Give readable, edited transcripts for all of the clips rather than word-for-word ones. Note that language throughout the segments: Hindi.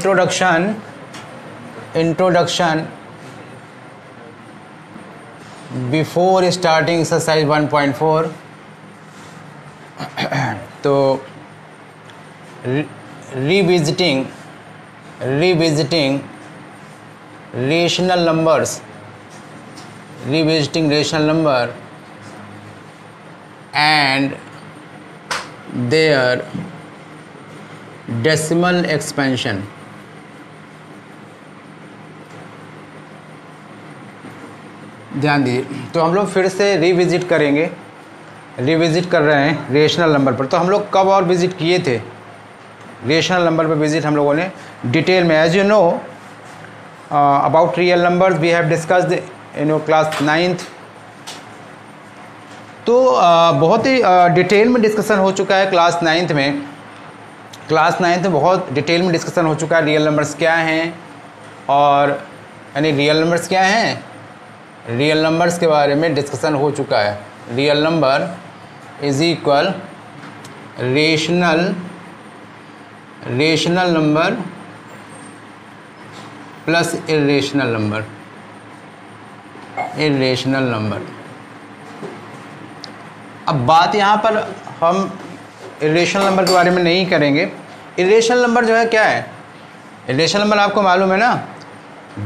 Introduction before starting exercise 1.4। तो revisiting rational numbers, revisiting rational number and their decimal expansion। ध्यान दीजिए, तो हम लोग फिर से रिविजिट करेंगे, रिविजिट कर रहे हैं रेशनल नंबर पर। तो हम लोग कब और विजिट किए थे रेशनल नंबर पर? विजिट हम लोगों ने डिटेल में, as you know about real numbers we have discussed in class 9th। तो बहुत ही डिटेल में डिस्कशन हो चुका है क्लास 9th में। क्लास 9th में बहुत डिटेल में डिस्कशन हो चुका है रियल नंबर्स क्या हैं, और यानी रियल नंबर्स क्या हैं, रियल नंबर्स के बारे में डिस्कशन हो चुका है। Real number is equal rational number plus irrational number. अब बात यहाँ पर हम इरेशनल नंबर के बारे में नहीं करेंगे। इरेशनल नंबर जो है क्या है? इरेशनल नंबर आपको मालूम है ना,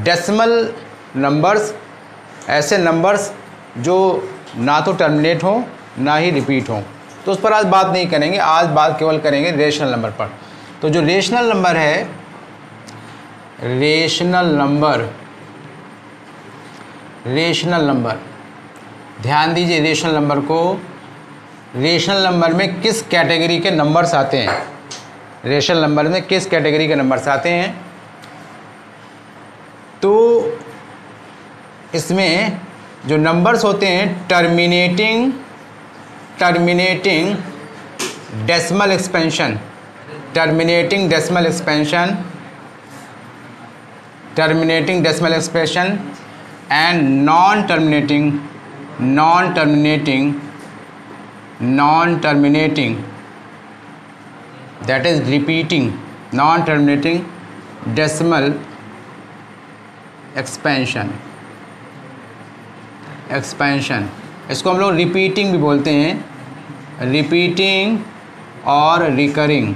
डेसिमल नंबर्स, ऐसे नंबर्स जो ना तो टर्मिनेट हो ना ही रिपीट हो। तो उस पर आज बात नहीं करेंगे, आज बात केवल करेंगे रेशनल नंबर पर। तो जो रेशनल नंबर है, रेशनल नंबर, ध्यान दीजिए रेशनल नंबर को। रेशनल नंबर में किस कैटेगरी के नंबर्स आते हैं? रेशनल नंबर में किस कैटेगरी के नंबर्स आते हैं? तो इसमें जो नंबर्स होते हैं terminating decimal expansion, terminating decimal expansion and non-terminating, that is repeating, non-terminating decimal expansion। इसको हम लोग रिपीटिंग भी बोलते हैं, रिपीटिंग और रिकरिंग।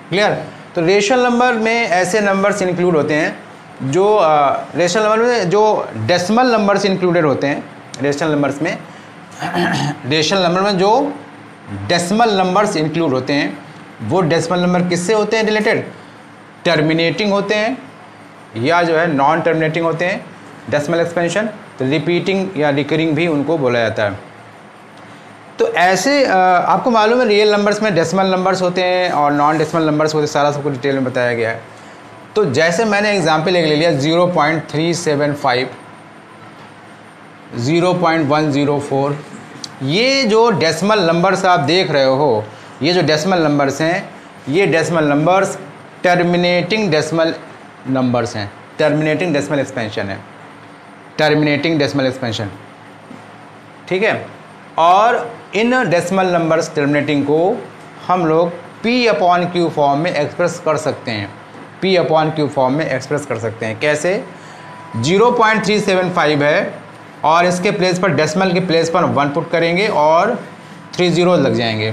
क्लियर? तो रेशनल नंबर में ऐसे नंबर्स इंक्लूड होते हैं जो रेशनल नंबर में जो डेसिमल नंबर्स इंक्लूडेड होते हैं। रेशनल नंबर में जो डेसिमल नंबर्स इंक्लूड होते हैं, वो डेसिमल नंबर किससे होते हैं रिलेटेड? टर्मिनेटिंग होते हैं या जो है नॉन टर्मिनेटिंग होते हैं, डेसिमल एक्सपेंशन। तो रिपीटिंग या रिकरिंग भी उनको बोला जाता है। तो ऐसे आपको मालूम है रियल नंबर्स में डेसिमल नंबर्स होते हैं और नॉन डेसिमल नंबर्स होते हैं, सारा सबको डिटेल में बताया गया है। तो जैसे मैंने एग्जांपल ले लिया 0.375, 0.104, ये जो डेसिमल नंबर्स आप देख रहे हो, ये जो डेसिमल नंबर्स हैं, ये decimal numbers terminating decimal numbers हैं, टर्मिनेटिंग डेसिमल एक्सपेंशन, ठीक है। और इन डेसिमल नंबर्स टर्मिनेटिंग को हम लोग P/Q फॉर्म में एक्सप्रेस कर सकते हैं, P/Q फॉर्म में एक्सप्रेस कर सकते हैं। कैसे? 0.375 है और इसके प्लेस पर, डेसिमल के प्लेस पर 1 पुट करेंगे और 3 0 लग जाएंगे,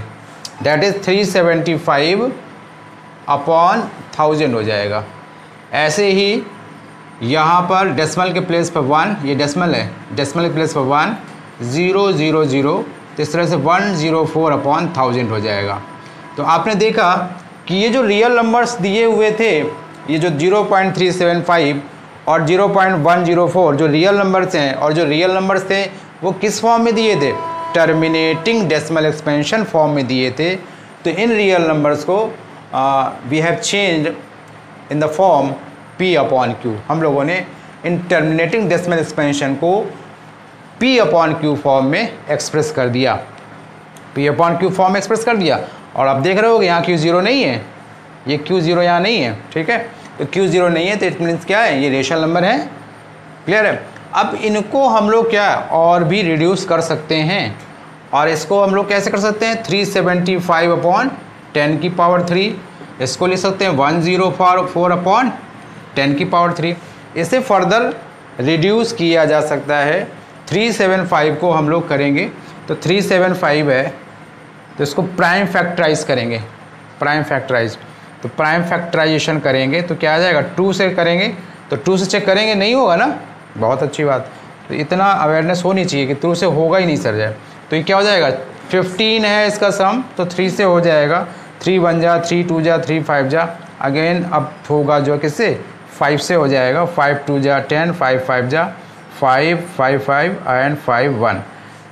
दैट इज़ 375/1000 हो जाएगा। ऐसे ही यहाँ पर डेसिमल के प्लेस पर 1, ये डेसिमल है, डेसिमल के प्लेस पर 1 0 0 0, तो इस तरह से 104/1000 हो जाएगा। तो आपने देखा कि ये जो रियल नंबर्स दिए हुए थे, ये जो 0.375 और 0.104 जो रियल नंबर्स हैं, और जो रियल नंबर्स थे वो किस फॉर्म में दिए थे? टर्मिनेटिंग डेसिमल एक्सपेंशन फॉर्म में दिए थे। तो इन रियल नंबर्स को we have changed in the form P/Q। हम लोगों ने इन टर्मिनेटिंग डेसिमल एक्सपेंशन को P/Q फॉर्म में एक्सप्रेस कर दिया, P/Q फॉर्म में एक्सप्रेस कर दिया। और आप देख रहे हो कि यहाँ Q0 नहीं है, ये Q0 यहाँ नहीं है, ठीक है। तो Q0 नहीं है तो इट मीन्स क्या है? ये रेशनल नंबर है। क्लियर है? अब इनको हम लोग क्या और भी रिड्यूस कर सकते हैं, और इसको हम लोग कैसे कर सकते हैं? 375/10 10 की पावर 3, इसको लिख सकते हैं 104 अपॉन 10 की पावर 3। इसे फर्दर रिड्यूस किया जा सकता है। 375 को हम लोग करेंगे तो 375 है तो इसको प्राइम फैक्टराइज करेंगे, प्राइम फैक्टराइज, तो प्राइम फैक्टराइजेशन करेंगे तो क्या आ जाएगा, 2 से करेंगे तो 2 से चेक करेंगे, नहीं होगा ना, बहुत अच्छी बात। तो इतना अवेयरनेस होनी चाहिए कि 2 से होगा ही नहीं सर जाए। तो ये क्या हो जाएगा, 15 है इसका सम, तो 3 से हो जाएगा, 3 1 जा, 3 2 जा, 3 5 जा, अगेन अब होगा जो किससे, 5 से हो जाएगा, 5 2 जा 10, 5 5 जा 5 5 5 एंड 5 1।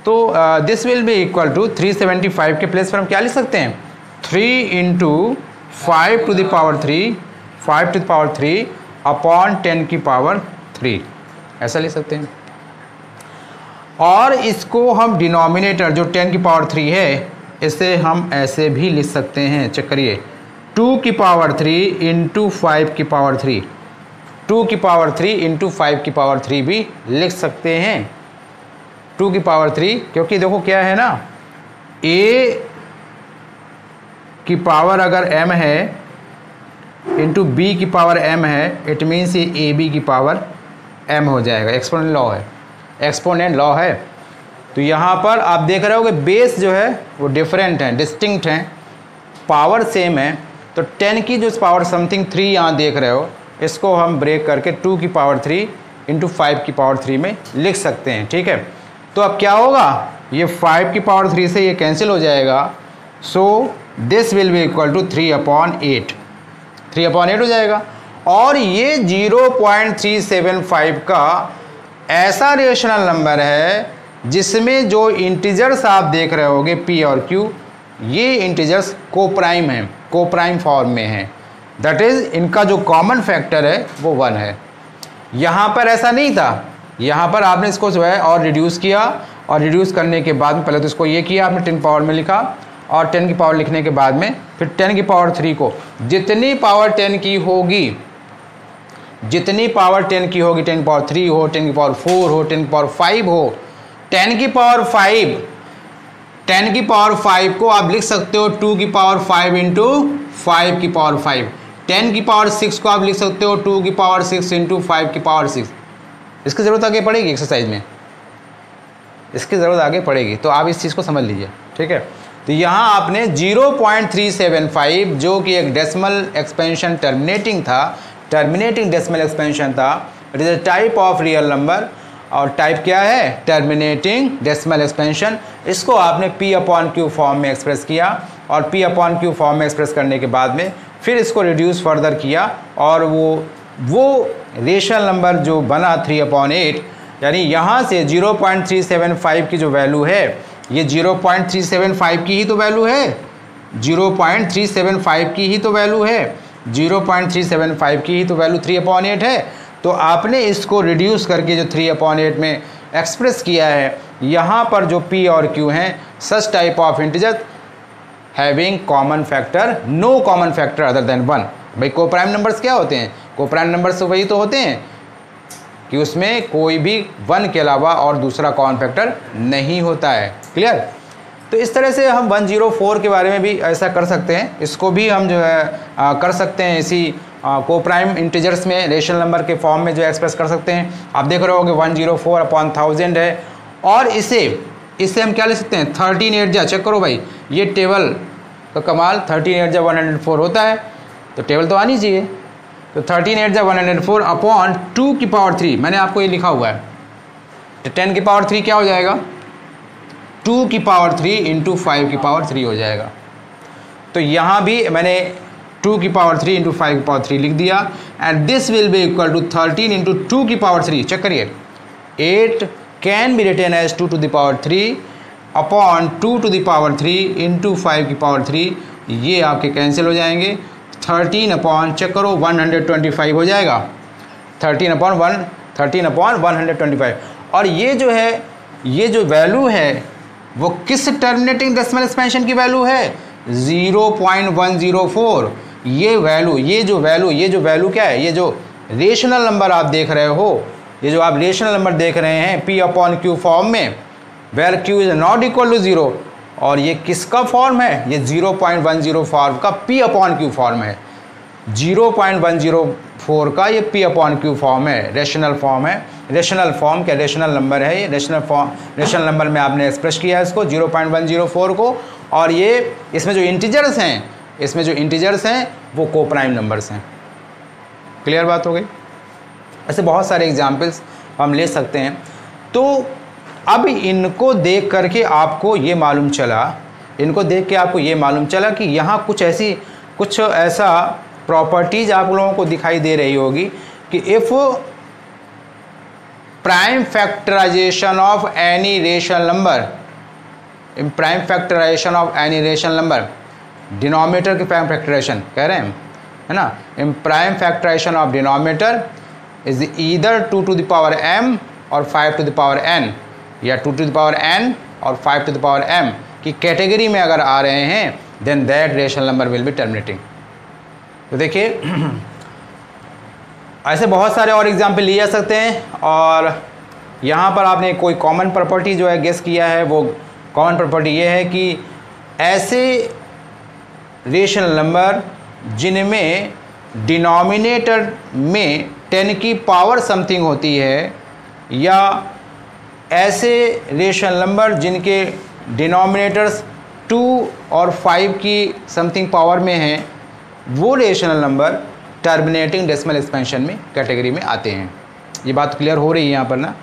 तो this will be equal to 375 के प्लेस पर हम क्या लिख सकते हैं, 3 into 5 to the power 3, 5 to the power 3 upon 10 की पावर 3, ऐसा लिख सकते हैं। और इसको हम डिनोमिनेटर जो 10 की पावर 3 है, इसे हम ऐसे भी लिख सकते हैं, चेक करिए, 2 की पावर 3 इंटू 5 की पावर 3, 2 की पावर 3 इंटू 5 की पावर 3 भी लिख सकते हैं। 2 की पावर 3, क्योंकि देखो क्या है ना, a की पावर अगर m है इंटू b की पावर m है, इट मीन्स ये ab की पावर m हो जाएगा। एक्सपोनेंट लॉ है, एक्सपोनेंट लॉ है। तो यहाँ पर आप देख रहे हो कि बेस जो है वो डिफरेंट हैं, डिस्टिंक्ट हैं, पावर सेम है। तो 10 की जो पावर समथिंग 3 यहाँ देख रहे हो, इसको हम ब्रेक करके 2 की पावर 3 इंटू 5 की पावर 3 में लिख सकते हैं, ठीक है। तो अब क्या होगा, ये 5 की पावर 3 से ये कैंसिल हो जाएगा, so this will be equal to 3/8, 3/8 हो जाएगा। और ये 0.375 का ऐसा रेशनल नंबर है जिसमें जो इंटीजर्स आप देख रहे होगे p और q, ये इंटीजर्स कोप्राइम हैं, कोप्राइम फॉर्म में हैं, दैट इज़ इनका जो कॉमन फैक्टर है वो 1 है। यहाँ पर ऐसा नहीं था, यहाँ पर आपने इसको जो है और रिड्यूस किया, और रिड्यूस करने के बाद में पहले तो इसको ये किया आपने 10 पावर में लिखा, और 10 की पावर लिखने के बाद में फिर 10 की पावर 3 को जितनी पावर 10 की होगी, जितनी पावर 10 की होगी, 10 की पावर 3 हो, 10 की पावर 4 हो, 10 की पावर 5 हो, 10 की पावर 5, 10 की पावर 5 को आप लिख सकते हो 2 की पावर 5 इंटू 5 की पावर 5, 10 की पावर 6 को आप लिख सकते हो 2 की पावर 6 इंटू 5 की पावर 6। इसकी ज़रूरत आगे पड़ेगी एक्सरसाइज में, इसकी ज़रूरत आगे पड़ेगी, तो आप इस चीज़ को समझ लीजिए, ठीक है। तो यहाँ आपने 0.375 जो कि एक डेसिमल एक्सपेंशन टर्मिनेटिंग था, टर्मिनेटिंग डेसिमल एक्सपेंशन था, it is a type of real number, और टाइप क्या है, टर्मिनेटिंग डेसिमल एक्सपेंशन। इसको आपने p/q फॉर्म में एक्सप्रेस किया, और p/q फॉर्म में एक्सप्रेस करने के बाद में फिर इसको रिड्यूस फर्दर किया, और वो रेशनल नंबर जो बना 3/8, यानी यहाँ से 0.375 की जो वैल्यू है, ये 0.375 की ही तो वैल्यू है, 0.375 की ही तो वैल्यू है, 0.375 की ही तो वैल्यू 3/8 है। तो आपने इसको रिड्यूस करके जो 3/8 में एक्सप्रेस किया है, यहाँ पर जो p और q हैं, such type of integer having common factor, no common factor other than 1। भाई कोप्राइम नंबर्स क्या होते हैं, कोप्राइम नंबर्स तो वही तो होते हैं कि उसमें कोई भी 1 के अलावा और दूसरा कॉमन फैक्टर नहीं होता है, क्लियर। तो इस तरह से हम 104 के बारे में भी ऐसा कर सकते हैं, इसको भी हम जो है कर सकते हैं इसी कोप्राइम इंटीजर्स में, रेशनल नंबर के फॉर्म में जो एक्सप्रेस कर सकते हैं। आप देख रहे होगे 104/1000 है, और इसे हम क्या ले सकते हैं, 13 8 चेक करो भाई, ये टेबल का कमाल, 13 8 104 होता है, तो टेबल तो आनी चाहिए। तो 13 8 104 अपॉन 2 की पावर 3, मैंने आपको ये लिखा हुआ है, तो 10 की पावर 3 क्या हो जाएगा, 2 की पावर 3 इंटू 5 की पावर 3 हो जाएगा। तो यहाँ भी मैंने 2 की पावर 3 इंटू 5 की पावर 3 लिख दिया, and this will be equal to 13 into 2 की पावर 3, चेक करिए, 8 can be written as 2 to the power 3 upon 2 to the power 3 into 5 की पावर 3, ये आपके कैंसिल हो जाएंगे। 13 अपॉन चेक करो 125 हो जाएगा, 13/125, और ये जो है, ये जो वैल्यू है वो किस टर्मिनेटिंग डेसिमल एक्सपेंशन की वैल्यू है, 0.104। ये वैल्यू, ये जो वैल्यू क्या है, ये जो रेशनल नंबर आप देख रहे हो, ये जो आप रेशनल नंबर देख रहे हैं p/q फॉर्म में, where q is not equal to 0, और ये किसका फॉर्म है, ये 0.10 फॉर्म का P/Q फॉर्म है। 0.104 का ये P/Q फॉर्म है, रेशनल फॉर्म है। रेशनल फॉर्म क्या, रेशनल नंबर है ये, रेशनल नंबर में आपने एक्सप्रेस किया है इसको 0.104 को। और ये इसमें जो इंटीजर्स हैं वो कोप्राइम नंबर्स हैं। क्लियर बात हो गई। ऐसे बहुत सारे एग्जाम्पल्स हम ले सकते हैं। तो अब इनको देख करके आपको ये मालूम चला कि यहाँ कुछ ऐसा प्रॉपर्टीज आप लोगों को दिखाई दे रही होगी कि if prime factorization of any rational number, denominator की प्राइम फैक्टराइजेशन कह रहे हैं है ना, in prime factorization of denominator is either 2 to the power m और 5 to the power n, या 2 to the power n और 5 to the power m की कैटेगरी में अगर आ रहे हैं, then that rational number will be terminating. तो देखिए ऐसे बहुत सारे और एग्जाम्पल लिए जा सकते हैं। और यहाँ पर आपने कोई कॉमन प्रॉपर्टी जो है गेस किया है, वो कॉमन प्रॉपर्टी ये है कि ऐसे रेशनल नंबर जिनमें डिनोमिनेटर में 10 की पावर समथिंग होती है, या ऐसे रेशनल नंबर जिनके डिनोमिनेटर्स 2 और 5 की समथिंग पावर में हैं, वो rational number terminating decimal expansion में कैटेगरी में आते हैं। ये बात क्लियर हो रही है यहाँ पर ना।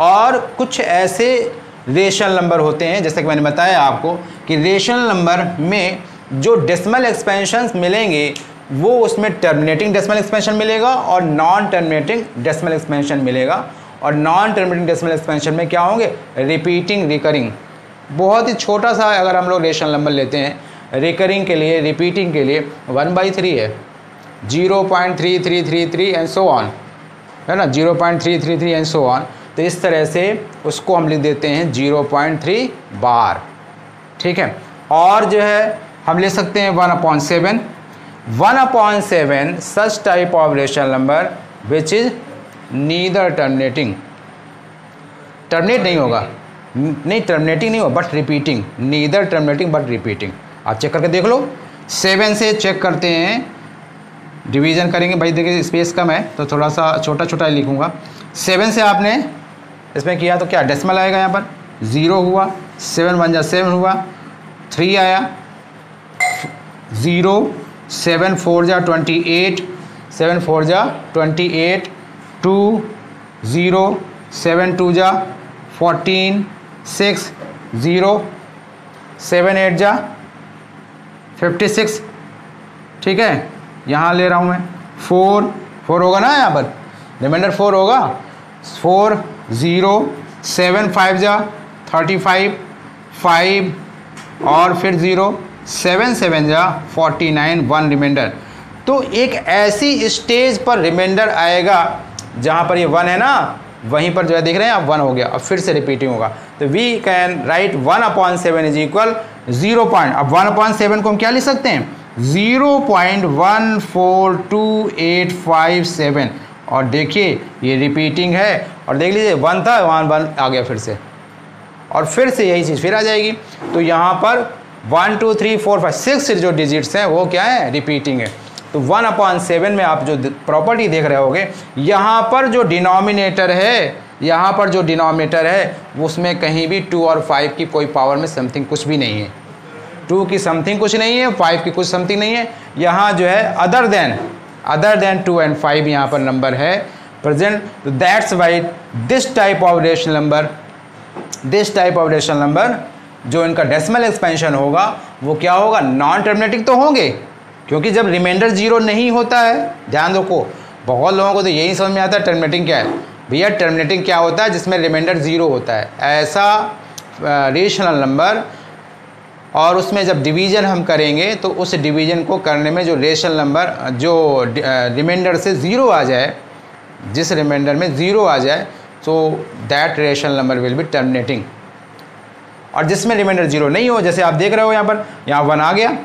और कुछ ऐसे रेशनल नंबर होते हैं, जैसे कि मैंने बताया आपको कि रेशनल नंबर में जो डेसिमल एक्सपेंशंस मिलेंगे वो उसमें टर्मिनेटिंग डेसिमल एक्सपेंशन मिलेगा और नॉन टर्मिनेटिंग डेसिमल एक्सपेंशन मिलेगा। और नॉन टर्मिनेटिंग डेसिमल एक्सपेंशन में क्या होंगे, रिपीटिंग, रिकरिंग। बहुत ही छोटा सा अगर हम लोग रेशनल नंबर लेते हैं, रिकरिंग के लिए, रिपीटिंग के लिए 1/3 है, 0.3333 एंड सो ऑन, है ना, 0.333 एंड सो ऑन। तो इस तरह से उसको हम लिख देते हैं 0.3 बार। ठीक है। और जो है हम ले सकते हैं 1/7 सच type of rational number which is neither terminating, terminate नहीं होगा, नहीं टर्मिनेटिंग नहीं होगा but repeating, neither terminating but repeating. आप चेक करके देख लो। 7 से चेक करते हैं, डिवीज़न करेंगे भाई, देखिए स्पेस कम है तो थोड़ा सा छोटा छोटा ही लिखूँगा। 7 से आपने इसमें किया तो क्या डेसिमल आएगा, यहाँ पर 0 हुआ, 7 1 जा 7 हुआ, 3 आया, 0, 7 4 जा 28, 7 4 जा 28, 2 0, 7 2 जा 14, 6 0, 7 8 जा 56। ठीक है, यहाँ ले रहा हूँ मैं 4 होगा ना, यहाँ पर रिमाइंडर 4 होगा, 4 0, 7 5 जा 35, 5 और फिर 0, 7 7 जा 49, 1 रिमाइंडर। तो एक ऐसी स्टेज पर रिमाइंडर आएगा जहाँ पर ये 1 है ना, वहीं पर जो है देख रहे हैं आप 1 हो गया, अब फिर से रिपीटिंग होगा। तो we can write 1/7 is equal 0. अब 1/7 को हम क्या लिख सकते हैं, 0.142857। और देखिए ये रिपीटिंग है, और देख लीजिए 1 था, वहाँ 1 आ गया फिर से, और फिर से यही चीज़ फिर आ जाएगी। तो यहाँ पर 1 2 3 4 5 6 जो डिजिट्स हैं वो क्या है, रिपीटिंग है। तो 1/7 में आप जो प्रॉपर्टी देख रहे होगे, यहाँ पर जो डिनोमिनेटर है, उसमें कहीं भी 2 और 5 की कोई पावर में समथिंग कुछ भी नहीं है, 2 की समथिंग कुछ नहीं है, 5 की कुछ समथिंग नहीं है। यहाँ जो है अदर देन 2 and 5 यहाँ पर नंबर है प्रेजेंट। तो that's why this type of rational number जो इनका डेसिमल एक्सपेंशन होगा वो क्या होगा, नॉन टर्मिनेटिंग तो होंगे, क्योंकि जब रिमाइंडर 0 नहीं होता है, ध्यान रखो, बहुत लोगों को तो यही समझ में आता है टर्मिनेटिंग क्या है। भैया टर्मिनेटिंग क्या होता है, जिसमें रिमाइंडर 0 होता है, ऐसा रेशनल नंबर। और उसमें जब डिवीज़न हम करेंगे तो उस डिवीज़न को करने में जो रेशनल नंबर जो रिमाइंडर से 0 आ जाए, जिस रिमाइंडर में 0 आ जाए, तो that rational number will be terminating. और जिसमें रिमाइंडर 0 नहीं हो, जैसे आप देख रहे हो यहाँ पर, यहाँ 1 आ गया,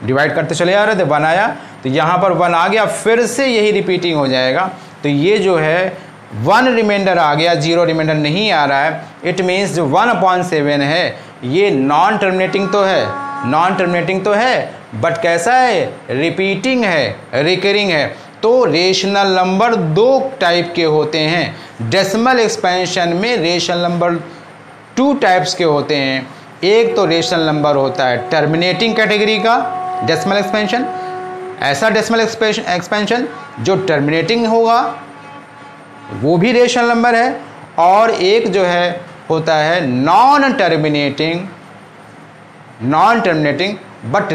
डिवाइड करते चले जा रहे थे, 1 आया, तो यहाँ पर 1 आ गया, फिर से यही रिपीटिंग हो जाएगा। तो ये जो है 1 रिमाइंडर आ गया, 0 रिमाइंडर नहीं आ रहा है, इट मीन्स जो 1/7 है ये नॉन टर्मिनेटिंग तो है बट कैसा है, रिपीटिंग है, रिकरिंग है। तो रेशनल नंबर दो टाइप के होते हैं। डेसिमल एक्सपेंशन में रेशनल नंबर 2 टाइप्स के होते हैं। एक तो रेशनल नंबर होता है टर्मिनेटिंग कैटेगरी का डेसिमल एक्सपेंशन, ऐसा डेसिमल एक्सपेंशन जो टर्मिनेटिंग होगा वो भी रेशनल नंबर है। और एक जो है होता है नॉन टर्मिनेटिंग बट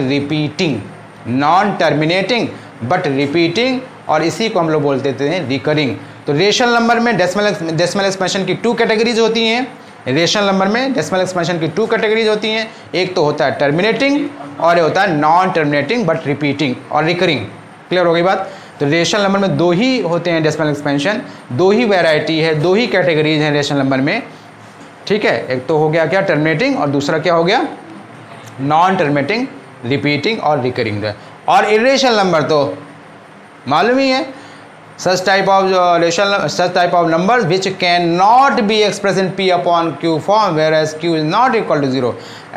रिपीटिंग, और इसी को हम लोग बोलते थे रिकरिंग। तो रेशनल नंबर में डेसिमल एक्सपेंशन की 2 कैटेगरीज होती हैं। रेशनल नंबर में डेसिमल एक्सपेंशन की 2 कैटेगरीज होती हैं। एक तो होता है टर्मिनेटिंग और एक होता है नॉन टर्मिनेटिंग बट रिपीटिंग और रिकरिंग। क्लियर हो गई बात। तो रेशनल नंबर में 2 ही होते हैं डेसिमल एक्सपेंशन, 2 ही वैरायटी है, 2 ही कैटेगरीज हैं रेशनल नंबर में। ठीक है, एक तो हो गया क्या, टर्मिनेटिंग, और दूसरा क्या हो गया, नॉन टर्मिनेटिंग, रिपीटिंग और रिकरिंग। और इरेशनल नंबर तो मालूम ही है, such type of numbers which cannot be expressed in P upon Q form whereas Q is not equal to 0।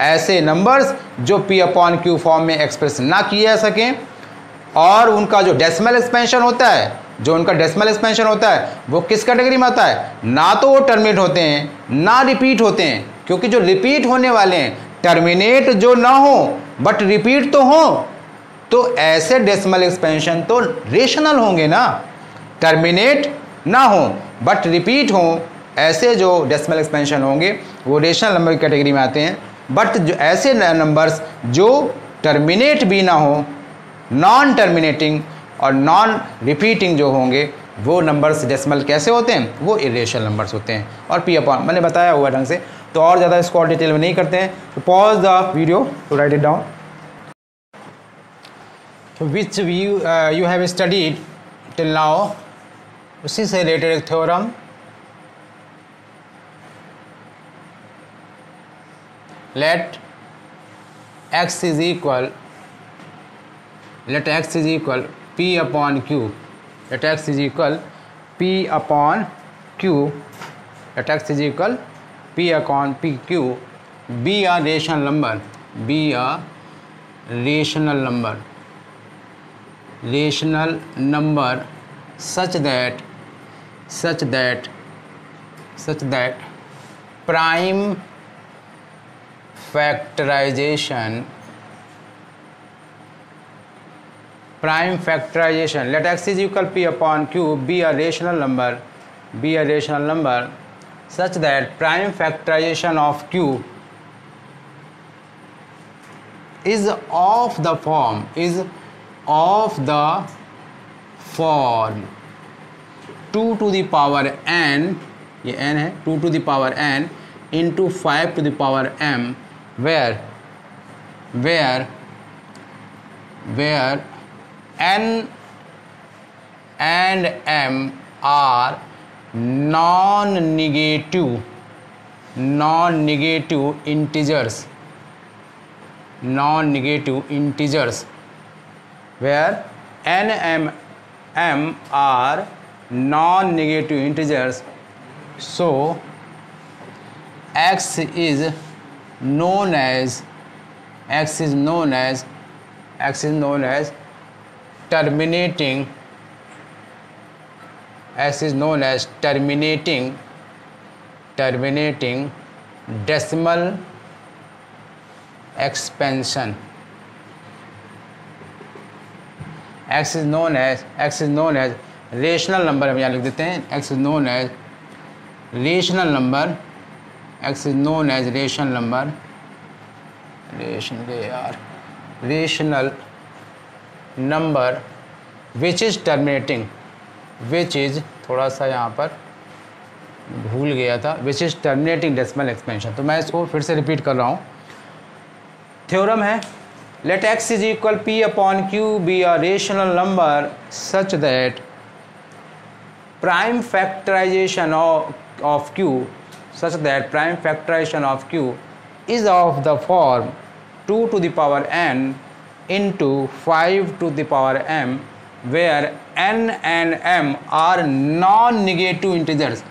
ऐसे नंबर्स जो P upon Q फॉर्म में एक्सप्रेस ना किए जा सकें, और उनका जो डेसिमल एक्सपेंशन होता है वो किस कैटेगरी में आता है, ना तो वो टर्मिनेट होते हैं ना रिपीट होते हैं। क्योंकि जो रिपीट होने वाले हैं, टर्मिनेट जो ना हो बट रिपीट तो हो, तो ऐसे डेसिमल एक्सपेंशन तो रेशनल होंगे ना। टर्मिनेट ना हो बट रिपीट हो, ऐसे जो डेसिमल एक्सपेंशन होंगे वो रेशनल नंबर की कैटेगरी में आते हैं। बट जो ऐसे नंबर्स जो टर्मिनेट भी ना हो, नॉन टर्मिनेटिंग और नॉन रिपीटिंग जो होंगे, वो नंबर्स डेसिमल कैसे होते हैं, वो इरेशनल नंबर्स होते हैं। और पी अपॉन मैंने बताया हुआ ढंग से, तो और ज़्यादा इसको और डिटेल में नहीं करते हैं। तो pause the video to write it down. Which you have studied till now, उसी से रिलेटेड एक theorem, let x is equal P upon Q, let x is equal P upon Q, let x is equal P upon PQ, be a rational number such that prime factorization, let x is equal P upon Q be a rational number such that prime factorization of Q is of the form 2 to the power n, ये n है, 2 to the power n into 5 to the power m, where n and m are non-negative integers, where n and m are non-negative integers. So x is known as terminating decimal expansion. x is known as rational number, हम यहाँ लिख देते हैं, x is known as rational number which is terminating, थोड़ा सा यहाँ पर भूल गया था, which is terminating decimal expansion। तो मैं इसको फिर से रिपीट कर रहा हूँ। थ्योरम है, let x is equal P upon Q be a rational number such that prime factorization of Q is of the form 2 to the power n into 5 to the power m, where n and m are non-negative integers।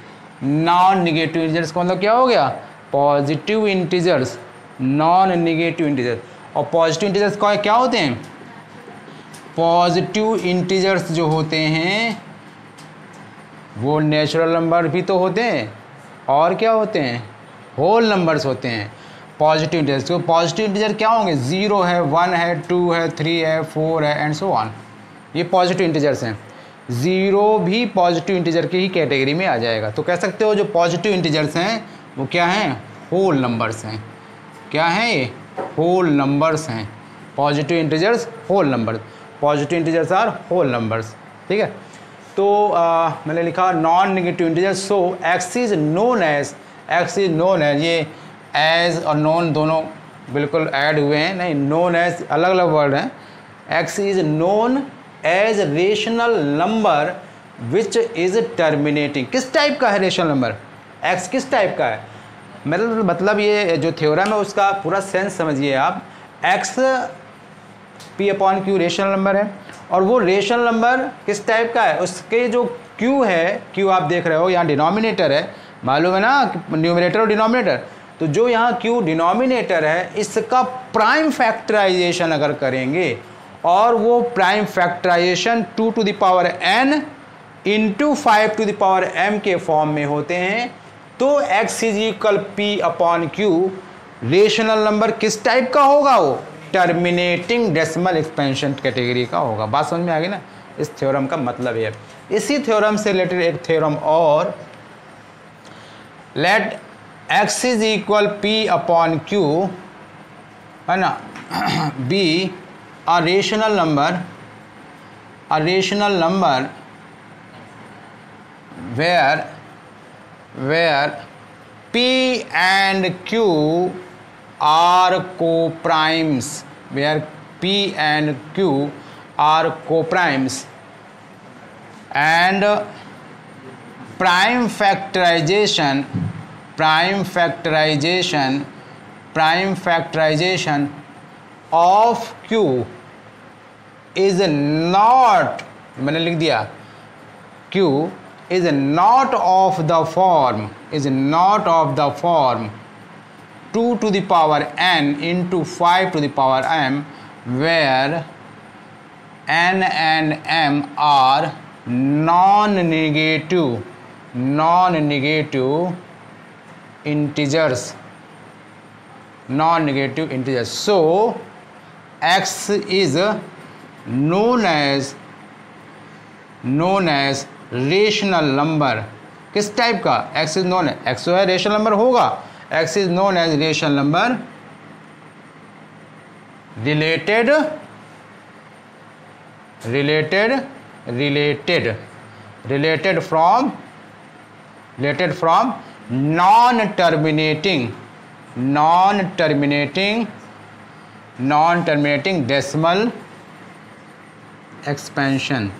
का मतलब क्या हो गया, positive integers, non negative integer. और पॉजिटिव इंटीजर्स क्या होते हैं? पॉजिटिव इंटीजर्स जो होते हैं वो नेचुरल नंबर भी तो होते हैं, और क्या होते हैं? होल नंबर्स होते हैं पॉजिटिव इंटीजर्स। तो पॉजिटिव इंटीजर क्या होंगे? 0 है, 1 है, 2 है, 3 है, 4 है एंड सो ऑन। ये पॉजिटिव इंटीजर्स हैं। 0 भी पॉजिटिव इंटीजर की ही कैटेगरी में आ जाएगा। तो कह सकते हो जो पॉजिटिव इंटीजर्स हैं वो क्या हैं? होल नंबर्स हैं। क्या हैं ये? होल नंबर्स हैं। Positive integers whole numbers, positive integers are whole numbers. ठीक है, तो मैंने लिखा non negative integers. So X is known as, X is known as, ये एज और नॉन दोनों बिल्कुल ऐड हुए हैं, नहीं, नोन एज अलग अलग वर्ड हैं। X is known as rational number which is terminating. किस टाइप का है रेशनल नंबर? एक्स किस टाइप का है? मतलब ये जो थ्योरम है उसका पूरा सेंस समझिए आप। X P upon Q rational number है, और वो रेशनल नंबर किस टाइप का है? उसके जो क्यू है, क्यू आप देख रहे हो यहाँ डिनोमिनेटर है, मालूम है ना, न्यूमरेटर और डिनोमिनेटर। तो जो यहाँ क्यू डिनोमिनेटर है इसका प्राइम फैक्टराइजेशन अगर करेंगे, और वो prime factorization 2 to the power n into 5 to the power m के फॉर्म में होते हैं, तो x is equal P upon Q rational number किस टाइप का होगा? वो टर्मिनेटिंग डेसिमल एक्सपेंशन कैटेगरी का होगा। बात समझ में आ गई ना? इस थ्योरम का मतलब है। इसी थ्योरम से रिलेटेड एक थ्योरम और, let x is equal P upon Q, है ना, be a rational number where P and Q are co-primes, where P and Q are co-primes, and prime factorization of Q is not, मैंने लिख दिया, Q is not of the form 2 to the power n into 5 to the power m, where n and m are non-negative integers. So x is known as rational number. किस टाइप का? x इज नोन है, x जो है रेशनल नंबर होगा, x is known as rational number related from non-terminating decimal expansion,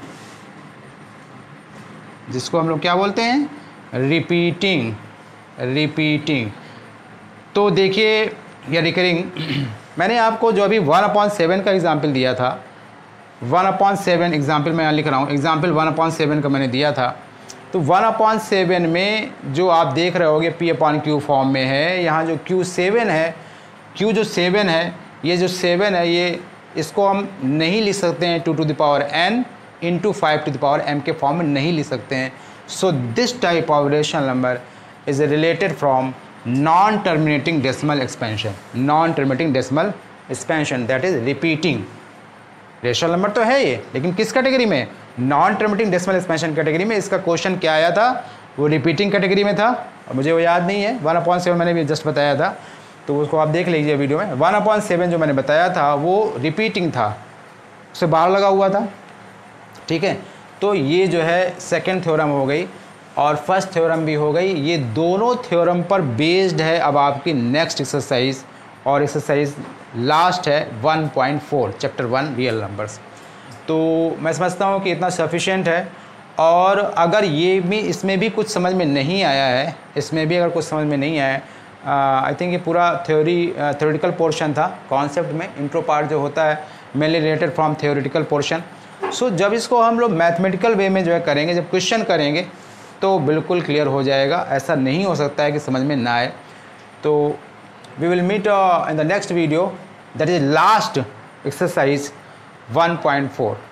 जिसको हम लोग क्या बोलते हैं? रिपीटिंग। तो देखिए ये रिकरिंग, मैंने आपको जो अभी 1/7 का एग्जाम्पल दिया था, 1/7 एग्जाम्पल मैं यहाँ लिख रहा हूँ, एग्जाम्पल 1/7 का मैंने दिया था। तो 1/7 में जो आप देख रहे होगे P अपॉन Q फॉर्म में है। यहाँ जो Q7 है, Q जो 7 है, ये जो 7 है, ये इसको हम नहीं लिख सकते हैं 2 to the power n into 5 to the power m के फॉर्म में नहीं लिख सकते हैं। So this type of rational number is related from non terminating decimal expansion, that is repeating. Rational number तो है ये, लेकिन किस कैटेगरी में? Non terminating decimal expansion category में। इसका क्वेश्चन क्या आया था? वो रिपीटिंग कैटेगरी में था, और मुझे वो याद नहीं है। 1/7 मैंने भी जस्ट बताया था, तो उसको आप देख लीजिए वीडियो में। 1/7 जो मैंने बताया था वो रिपीटिंग था, उससे बाहर लगा हुआ था। ठीक है, तो ये जो है सेकंड थ्योरम हो गई और फर्स्ट थ्योरम भी हो गई। ये दोनों थ्योरम पर बेस्ड है अब आपकी नेक्स्ट एक्सरसाइज, और एक्सरसाइज लास्ट है 1.4 चैप्टर 1 रियल नंबर्स। तो मैं समझता हूँ कि इतना सफिशिएंट है। और अगर ये भी, इसमें भी कुछ समझ में नहीं आया है, आई थिंक ये पूरा थ्योरेटिकल पोर्शन था। कॉन्सेप्ट में इंट्रो पार्ट जो होता है mainly related from theoretical portion. So जब इसको हम लोग मैथमेटिकल वे में जो है करेंगे, जब क्वेश्चन करेंगे तो बिल्कुल क्लियर हो जाएगा। ऐसा नहीं हो सकता है कि समझ में ना आए। तो we will meet in the next video, that is last exercise 1.4.